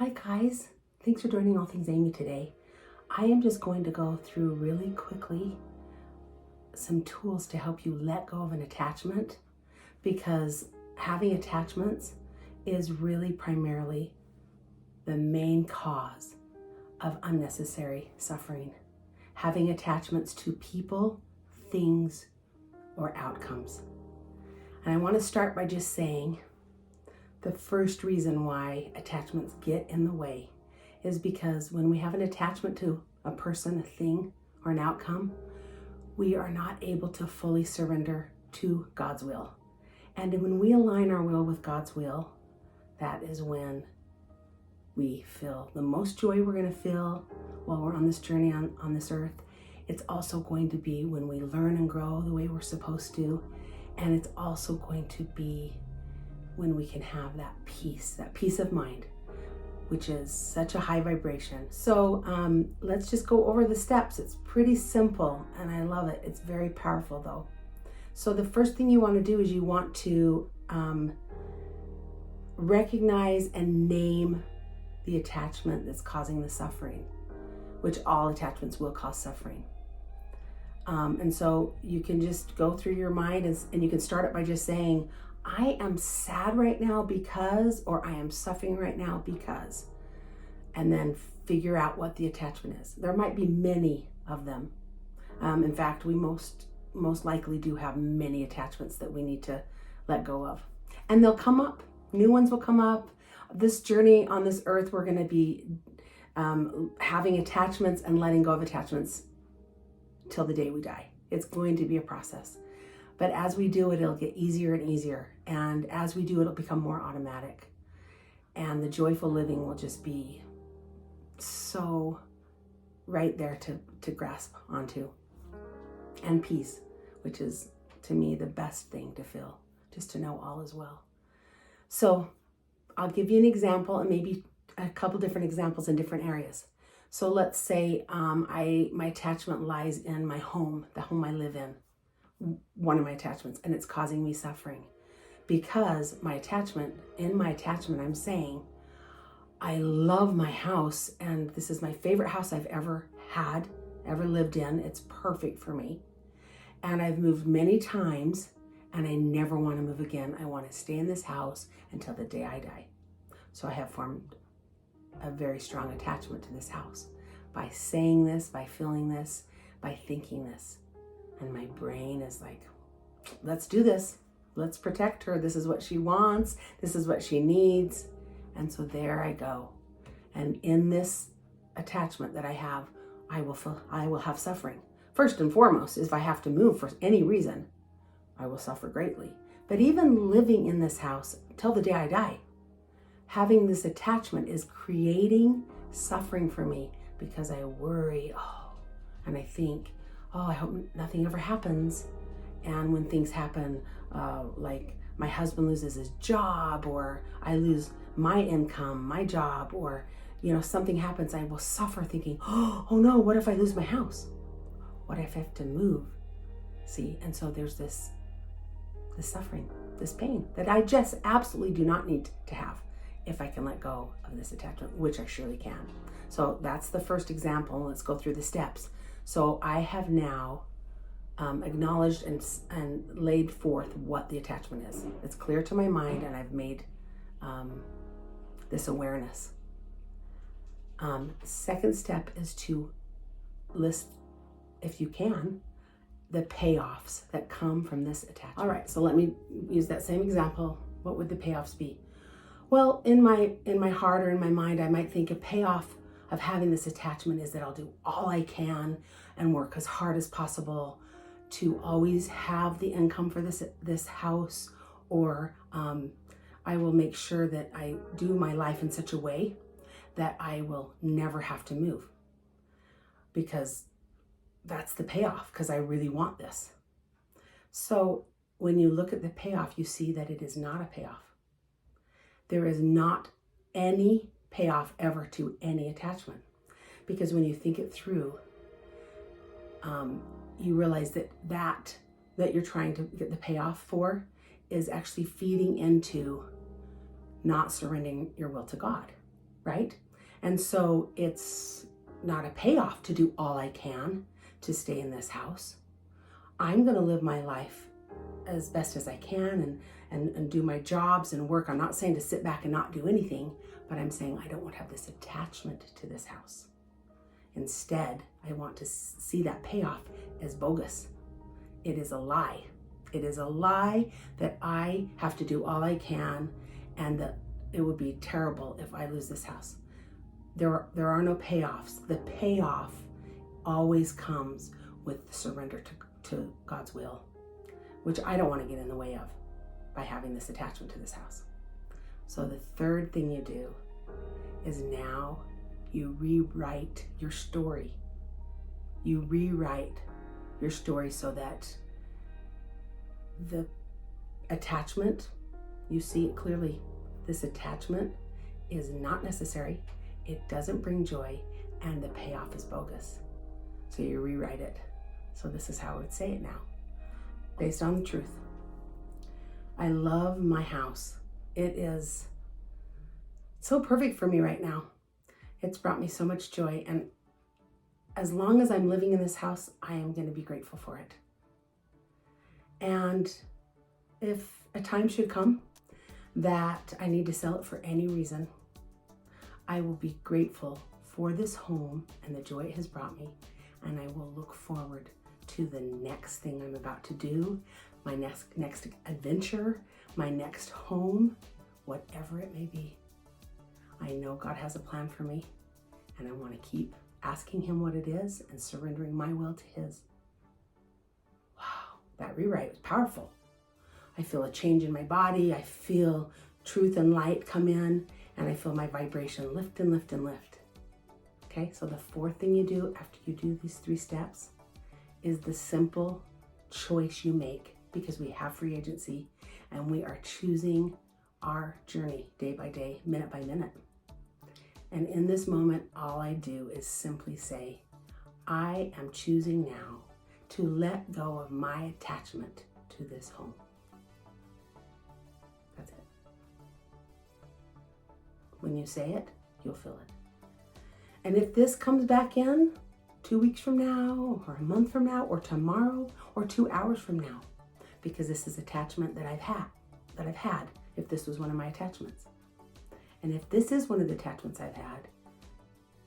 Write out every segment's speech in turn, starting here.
Hi guys, thanks for joining All Things Amy today. I am just going to go through really quickly some tools to help you let go of an attachment, because having attachments is really primarily the main cause of unnecessary suffering. Having attachments to people, things, or outcomes. And I want to start by just saying the first reason why attachments get in the way is because when we have an attachment to a person, a thing, or an outcome, we are not able to fully surrender to God's will. And when we align our will with God's will, that is when we feel the most joy we're going to feel while we're on this journey on this earth. It's also going to be when we learn and grow the way we're supposed to. And it's also going to be when we can have that peace of mind, which is such a high vibration. So let's just go over the steps. It's pretty simple and I love it. It's very powerful though. So the first thing you want to do is you want to recognize and name the attachment that's causing the suffering, which all attachments will cause suffering. And so you can just go through your mind and you can start it by just saying, I am sad right now because, or I am suffering right now because, and then figure out what the attachment is. There might be many of them. In fact, we most likely do have many attachments that we need to let go of. And they'll come up. New ones will come up. This journey on this earth, we're going to be having attachments and letting go of attachments till the day we die. It's going to be a process. But as we do it, it'll get easier and easier. And as we do, it'll become more automatic. And the joyful living will just be so right there to grasp onto. And peace, which is, to me, the best thing to feel, just to know all is well. So I'll give you an example and maybe a couple different examples in different areas. So let's say my attachment lies in my home, the home I live in. One of my attachments, and it's causing me suffering because in my attachment, I'm saying, I love my house and this is my favorite house I've ever had, ever lived in. It's perfect for me. And I've moved many times and I never want to move again. I want to stay in this house until the day I die. So I have formed a very strong attachment to this house by saying this, by feeling this, by thinking this. And my brain is like, let's do this. Let's protect her. This is what she wants. This is what she needs. And so there I go. And in this attachment that I have, I will have suffering. First and foremost, if I have to move for any reason, I will suffer greatly. But even living in this house till the day I die, having this attachment is creating suffering for me because I worry, and I think, I hope nothing ever happens. And when things happen, like my husband loses his job, or I lose my income, my job, or something happens, I will suffer thinking, oh no, what if I lose my house? What if I have to move? See, and so there's this suffering, this pain that I just absolutely do not need to have if I can let go of this attachment, which I surely can. So that's the first example. Let's go through the steps. So I have now acknowledged and laid forth what the attachment is. It's clear to my mind and I've made this awareness. Second step is to list, if you can, the payoffs that come from this attachment. All right, so let me use that same example. What would the payoffs be? Well, in my heart or in my mind, I might think a payoff of having this attachment is that I'll do all I can and work as hard as possible to always have the income for this house, or I will make sure that I do my life in such a way that I will never have to move, because that's the payoff, because I really want this. So when you look at the payoff, you see that it is not a payoff. There is not any payoff ever to any attachment, because when you think it through, you realize that you're trying to get the payoff for is actually feeding into not surrendering your will to God. right? And so it's not a payoff to do all I can to stay in this house. I'm going to live my life as best as I can and do my jobs and work. I'm not saying to sit back and not do anything, but I'm saying I don't want to have this attachment to this house. Instead, I want to see that payoff as bogus. It is a lie. It is a lie that I have to do all I can and that it would be terrible if I lose this house. There are no payoffs. The payoff always comes with the surrender to God's will, which I don't want to get in the way of by having this attachment to this house. So the third thing you do is now you rewrite your story. You rewrite your story so that the attachment, you see it clearly. This attachment is not necessary. It doesn't bring joy, and the payoff is bogus. So you rewrite it. So this is how I would say it now, based on the truth. I love my house. It is so perfect for me right now. It's brought me so much joy, and as long as I'm living in this house, I am going to be grateful for it. And if a time should come that I need to sell it for any reason, I will be grateful for this home and the joy it has brought me, and I will look forward to the next thing I'm about to do, my next adventure, my next home, whatever it may be. I know God has a plan for me, and I want to keep asking him what it is and surrendering my will to his. Wow, that rewrite was powerful. I feel a change in my body. I feel truth and light come in, and I feel my vibration lift and lift and lift. Okay, so the fourth thing you do after you do these 3 steps is the simple choice you make, because we have free agency and we are choosing our journey day by day, minute by minute. And in this moment, all I do is simply say, I am choosing now to let go of my attachment to this home. That's it. When you say it, you'll feel it. And if this comes back in 2 weeks from now, or a month from now, or tomorrow, or 2 hours from now, because this is attachment that I've had, if this was one of my attachments. And if this is one of the attachments I've had,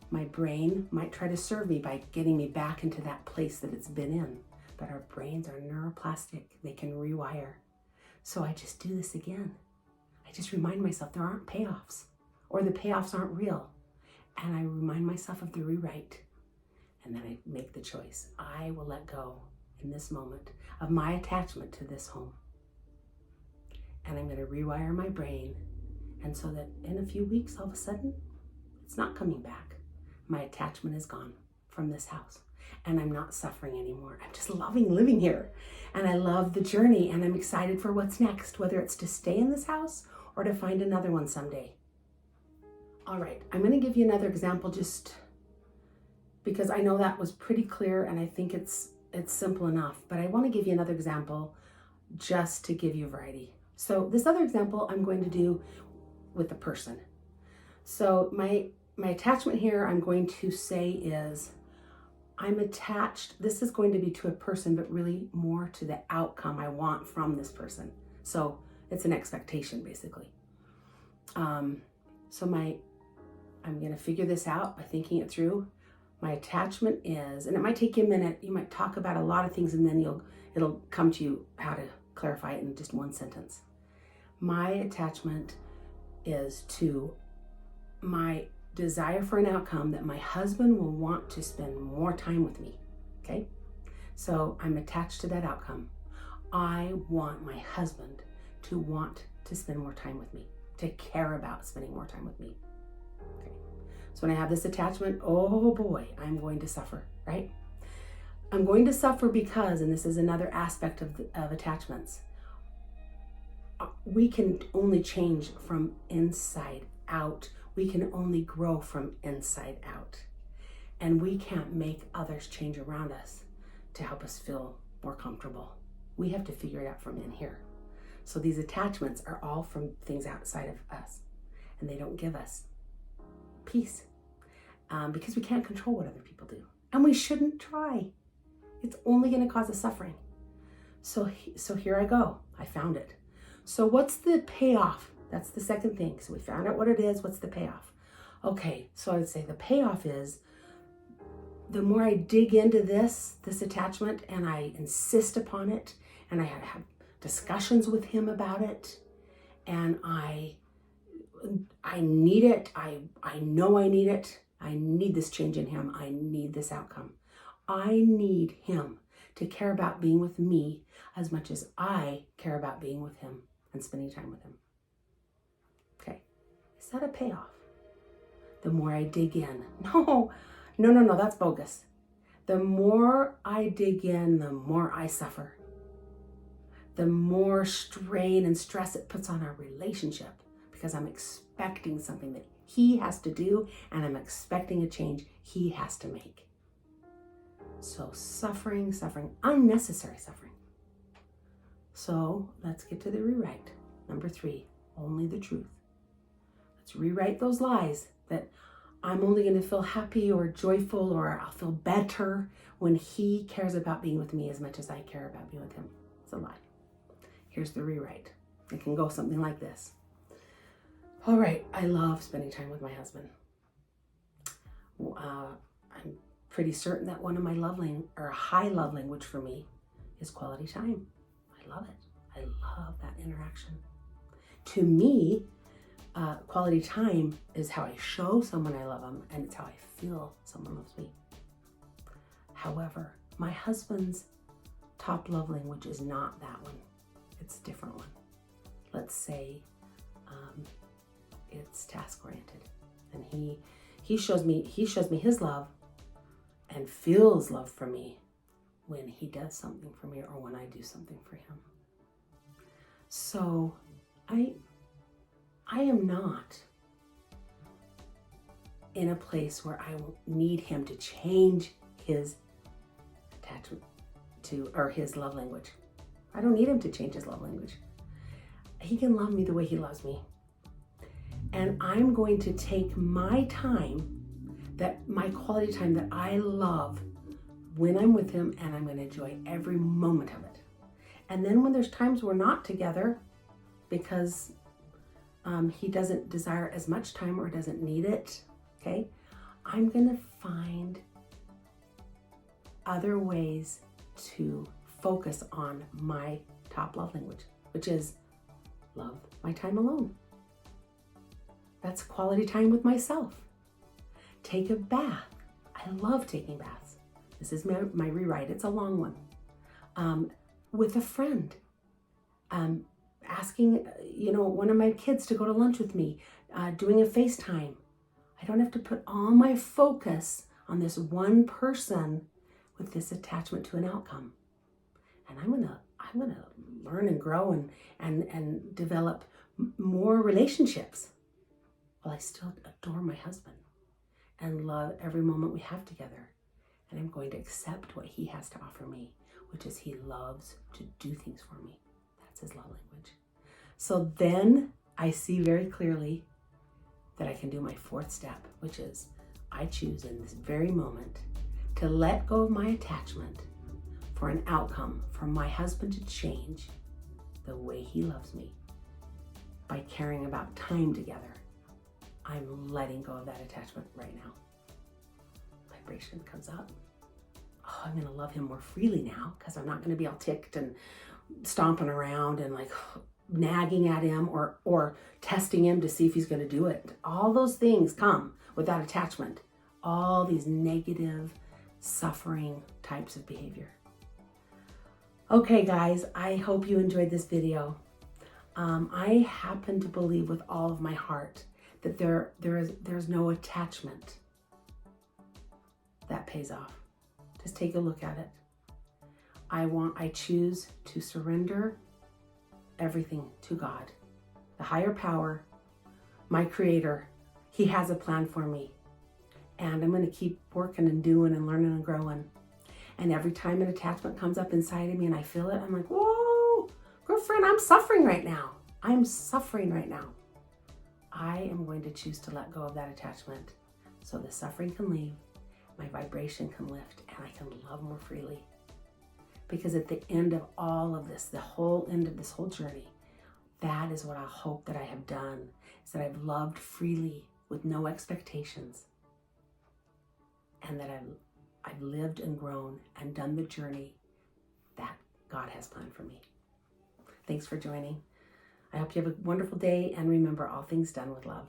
my brain might try to serve me by getting me back into that place that it's been in. But our brains are neuroplastic. They can rewire. So I just do this again. I just remind myself there aren't payoffs, or the payoffs aren't real. And I remind myself of the rewrite. And then I make the choice. I will let go in this moment of my attachment to this home. And I'm going to rewire my brain. And so that in a few weeks, all of a sudden, it's not coming back. My attachment is gone from this house. And I'm not suffering anymore. I'm just loving living here. And I love the journey. And I'm excited for what's next, whether it's to stay in this house or to find another one someday. All right, I'm going to give you another example just because I know that was pretty clear, and I think it's simple enough. But I want to give you another example just to give you variety. So this other example I'm going to do with a person. So my attachment here, I'm going to say is, I'm attached. This is going to be to a person, but really more to the outcome I want from this person. So it's an expectation, basically. I'm going to figure this out by thinking it through. My attachment is, and it might take you a minute. You might talk about a lot of things, and then it'll come to you how to clarify it in just one sentence. My attachment is to my desire for an outcome that my husband will want to spend more time with me. Okay? So I'm attached to that outcome. I want my husband to want to spend more time with me, to care about spending more time with me. Okay. So when I have this attachment, oh boy, I'm going to suffer, right? I'm going to suffer because, and this is another aspect of attachments, we can only change from inside out. We can only grow from inside out. And we can't make others change around us to help us feel more comfortable. We have to figure it out from in here. So these attachments are all from things outside of us, and they don't give us peace. Because we can't control what other people do. And we shouldn't try. It's only going to cause us suffering. So here I go. I found it. So what's the payoff? That's the second thing. So we found out what it is. What's the payoff? Okay, so I would say the payoff is the more I dig into this attachment and I insist upon it and I have discussions with him about it and I need it. I know I need it. I need this change in him. I need this outcome. I need him to care about being with me as much as I care about being with him and spending time with him. Okay, is that a payoff? The more I dig in. No, that's bogus. The more I dig in, the more I suffer. The more strain and stress it puts on our relationship because I'm expecting something that he has to do and I'm expecting a change he has to make. So suffering, unnecessary suffering. So let's get to the rewrite. Number 3, only the truth. Let's rewrite those lies that I'm only going to feel happy or joyful or I'll feel better when he cares about being with me as much as I care about being with him. It's a lie. Here's the rewrite. It can go something like this. All right, I love spending time with my husband. I'm pretty certain that one of my high love language for me is quality time. I love it. I love that interaction. To me, quality time is how I show someone I love them, and it's how I feel someone loves me. However, my husband's top love language is not that one. It's a different one. Let's say it's task-oriented, and he shows me his love and feels love for me when he does something for me or when I do something for him. So I am not in a place where I need him to change his attachment to, or his love language. I don't need him to change his love language. He can love me the way he loves me. And I'm going to take my time, my quality time that I love when I'm with him, and I'm going to enjoy every moment of it. And then when there's times we're not together because he doesn't desire as much time or doesn't need it, okay, I'm going to find other ways to focus on my top love language, which is love my time alone. That's quality time with myself. Take a bath. I love taking baths. This is my rewrite. It's a long one. With a friend. Asking, one of my kids to go to lunch with me. Doing a FaceTime. I don't have to put all my focus on this one person with this attachment to an outcome. And I'm gonna learn and grow and develop more relationships. While I still adore my husband and love every moment we have together. And I'm going to accept what he has to offer me, which is he loves to do things for me. That's his love language. So then I see very clearly that I can do my 4th step, which is I choose in this very moment to let go of my attachment for an outcome for my husband to change the way he loves me by caring about time together. I'm letting go of that attachment right now. Vibration comes up. Oh, I'm going to love him more freely now because I'm not going to be all ticked and stomping around and like nagging at him or testing him to see if he's going to do it. All those things come with that attachment. All these negative, suffering types of behavior. Okay, guys, I hope you enjoyed this video. I happen to believe with all of my heart that there's no attachment that pays off. Just take a look at it. I choose to surrender everything to God, the higher power, my creator. He has a plan for me. And I'm going to keep working and doing and learning and growing. And every time an attachment comes up inside of me and I feel it, I'm like, whoa, girlfriend, I'm suffering right now. I'm suffering right now. I am going to choose to let go of that attachment so the suffering can leave, my vibration can lift, and I can love more freely. Because at the end of all of this, the whole end of this whole journey, that is what I hope that I have done, is that I've loved freely with no expectations, and that I've lived and grown and done the journey that God has planned for me. Thanks for joining. I hope you have a wonderful day, and remember, all things done with love.